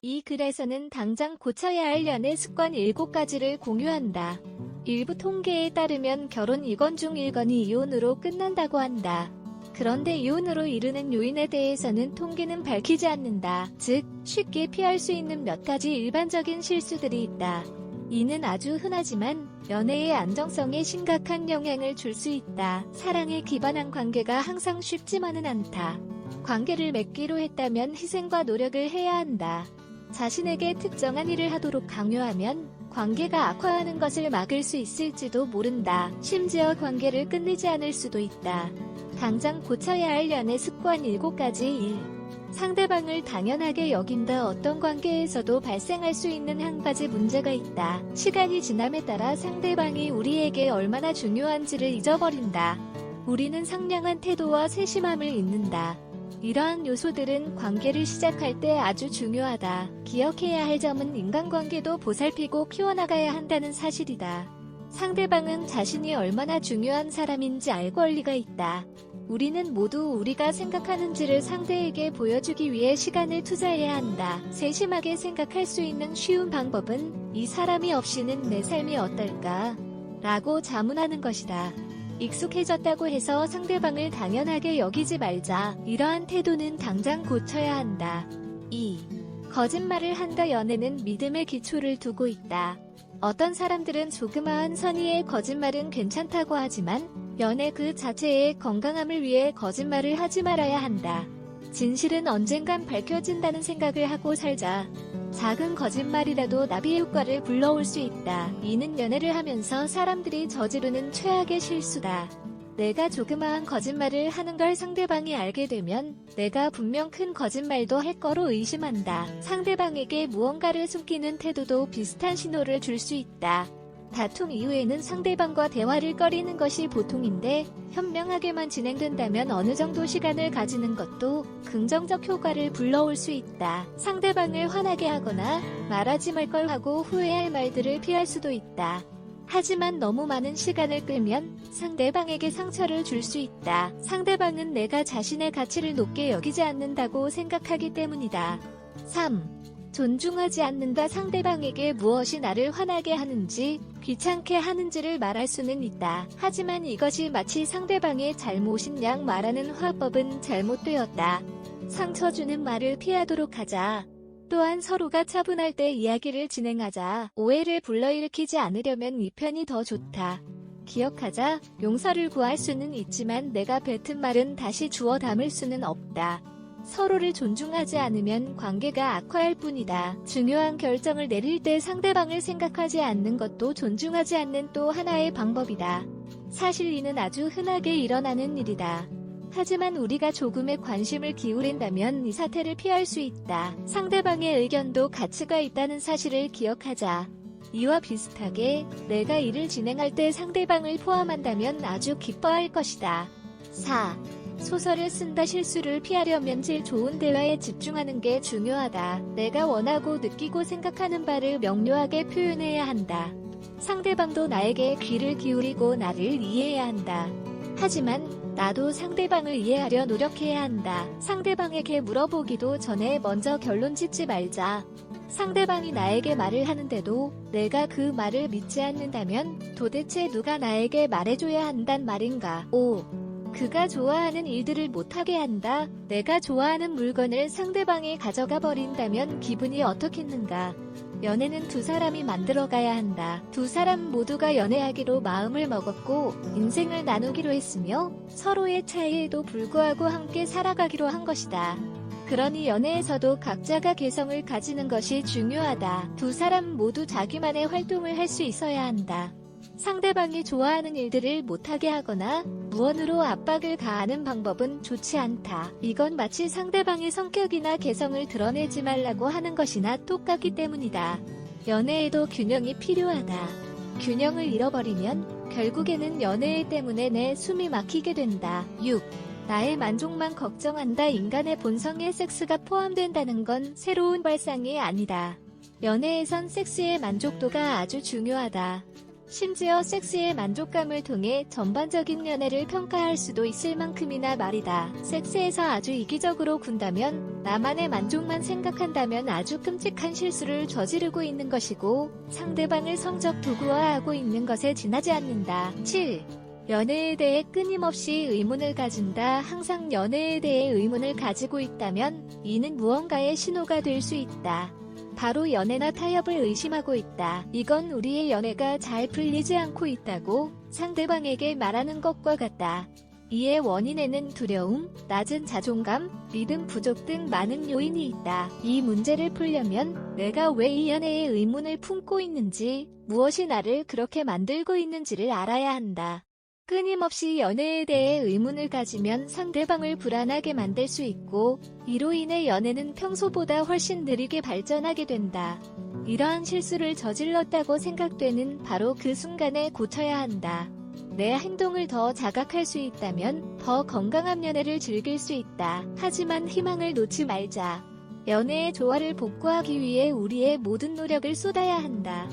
이 글에서는 당장 고쳐야 할 연애 습관 7가지를 공유한다. 일부 통계에 따르면 결혼 2건 중 1건이 이혼으로 끝난다고 한다. 그런데 이혼으로 이르는 요인에 대해서는 통계는 밝히지 않는다. 즉, 쉽게 피할 수 있는 몇 가지 일반적인 실수들이 있다. 이는 아주 흔하지만 연애의 안정성에 심각한 영향을 줄 수 있다. 사랑에 기반한 관계가 항상 쉽지만은 않다. 관계를 맺기로 했다면 희생과 노력을 해야 한다. 자신에게 특정한 일을 하도록 강요하면 관계가 악화하는 것을 막을 수 있을지도 모른다. 심지어 관계를 끝내지 않을 수도 있다. 당장 고쳐야 할 연애 습관 7가지 1. 상대방을 당연하게 여긴다. 어떤 관계에서도 발생할 수 있는 한 가지 문제가 있다. 시간이 지남에 따라 상대방이 우리에게 얼마나 중요한지를 잊어버린다. 우리는 상냥한 태도와 세심함을 잊는다. 이러한 요소들은 관계를 시작할 때 아주 중요하다. 기억해야 할 점은 인간관계도 보살피고 키워나가야 한다는 사실이다. 상대방은 자신이 얼마나 중요한 사람인지 알고 할 리가 있다. 우리는 모두 우리가 생각하는지를 상대에게 보여주기 위해 시간을 투자해야 한다. 세심하게 생각할 수 있는 쉬운 방법은 이 사람이 없이는 내 삶이 어떨까? 라고 자문하는 것이다. 익숙해졌다고 해서 상대방을 당연하게 여기지 말자. 이러한 태도는 당장 고쳐야 한다. 2. 거짓말을 한다. 연애는 믿음의 기초를 두고 있다. 어떤 사람들은 조그마한 선의의 거짓말은 괜찮다고 하지만 연애 그 자체의 건강함을 위해 거짓말을 하지 말아야 한다. 진실은 언젠간 밝혀진다는 생각을 하고 살자. 작은 거짓말이라도 나비의 효과를 불러올 수 있다. 이는 연애를 하면서 사람들이 저지르는 최악의 실수다. 내가 조그마한 거짓말을 하는 걸 상대방이 알게 되면 내가 분명 큰 거짓말도 할 거로 의심한다. 상대방에게 무언가를 숨기는 태도도 비슷한 신호를 줄 수 있다. 다툼 이후에는 상대방과 대화를 꺼리는 것이 보통인데 현명하게만 진행된다면 어느 정도 시간을 가지는 것도 긍정적 효과를 불러올 수 있다. 상대방을 화나게 하거나 말하지 말 걸 하고 후회할 말들을 피할 수도 있다. 하지만 너무 많은 시간을 끌면 상대방에게 상처를 줄 수 있다. 상대방은 내가 자신의 가치를 높게 여기지 않는다고 생각하기 때문이다. 3. 존중하지 않는다. 상대방에게 무엇이 나를 화나게 하는지, 귀찮게 하는지를 말할 수는 있다. 하지만 이것이 마치 상대방의 잘못인 양 말하는 화법은 잘못되었다. 상처 주는 말을 피하도록 하자. 또한 서로가 차분할 때 이야기를 진행하자. 오해를 불러일으키지 않으려면 이 편이 더 좋다. 기억하자. 용서를 구할 수는 있지만 내가 뱉은 말은 다시 주워 담을 수는 없다. 서로를 존중하지 않으면 관계가 악화할 뿐이다. 중요한 결정을 내릴 때 상대방을 생각하지 않는 것도 존중하지 않는 또 하나의 방법이다. 사실 이는 아주 흔하게 일어나는 일이다. 하지만 우리가 조금의 관심을 기울인다면 이 사태를 피할 수 있다. 상대방의 의견도 가치가 있다는 사실을 기억하자. 이와 비슷하게 내가 일을 진행할 때 상대방을 포함한다면 아주 기뻐할 것이다. 4. 소설을 쓴다. 실수를 피하려면 질 좋은 대화에 집중하는 게 중요하다. 내가 원하고 느끼고 생각하는 바를 명료하게 표현해야 한다. 상대방도 나에게 귀를 기울이고 나를 이해해야 한다. 하지만 나도 상대방을 이해하려 노력해야 한다. 상대방에게 물어보기도 전에 먼저 결론 짓지 말자. 상대방이 나에게 말을 하는데도 내가 그 말을 믿지 않는다면 도대체 누가 나에게 말해줘야 한단 말인가. 5. 그가 좋아하는 일들을 못하게 한다. 내가 좋아하는 물건을 상대방이 가져가 버린다면 기분이 어떻겠는가. 연애는 두 사람이 만들어가야 한다. 두 사람 모두가 연애하기로 마음을 먹었고 인생을 나누기로 했으며 서로의 차이에도 불구하고 함께 살아가기로 한 것이다. 그러니 연애에서도 각자가 개성을 가지는 것이 중요하다. 두 사람 모두 자기만의 활동을 할 수 있어야 한다. 상대방이 좋아하는 일들을 못하게 하거나 무언으로 압박을 가하는 방법은 좋지 않다. 이건 마치 상대방의 성격이나 개성을 드러내지 말라고 하는 것이나 똑같기 때문이다. 연애에도 균형이 필요하다. 균형을 잃어버리면 결국에는 연애 때문에 내 숨이 막히게 된다. 6. 나의 만족만 걱정한다. 인간의 본성에 섹스가 포함된다는 건 새로운 발상이 아니다. 연애에선 섹스의 만족도가 아주 중요하다. 심지어 섹스의 만족감을 통해 전반적인 연애를 평가할 수도 있을 만큼이나 말이다. 섹스에서 아주 이기적으로 군다면, 나만의 만족만 생각한다면 아주 끔찍한 실수를 저지르고 있는 것이고, 상대방을 성적 도구화하고 있는 것에 지나지 않는다. 7. 연애에 대해 끊임없이 의문을 가진다. 항상 연애에 대해 의문을 가지고 있다면 이는 무언가의 신호가 될 수 있다. 바로 연애나 타협을 의심하고 있다. 이건 우리의 연애가 잘 풀리지 않고 있다고 상대방에게 말하는 것과 같다. 이의 원인에는 두려움, 낮은 자존감, 믿음 부족 등 많은 요인이 있다. 이 문제를 풀려면 내가 왜 이 연애에 의문을 품고 있는지, 무엇이 나를 그렇게 만들고 있는지를 알아야 한다. 끊임없이 연애에 대해 의문을 가지면 상대방을 불안하게 만들 수 있고, 이로 인해 연애는 평소보다 훨씬 느리게 발전하게 된다. 이러한 실수를 저질렀다고 생각되는 바로 그 순간에 고쳐야 한다. 내 행동을 더 자각할 수 있다면 더 건강한 연애를 즐길 수 있다. 하지만 희망을 놓지 말자. 연애의 조화를 복구하기 위해 우리의 모든 노력을 쏟아야 한다.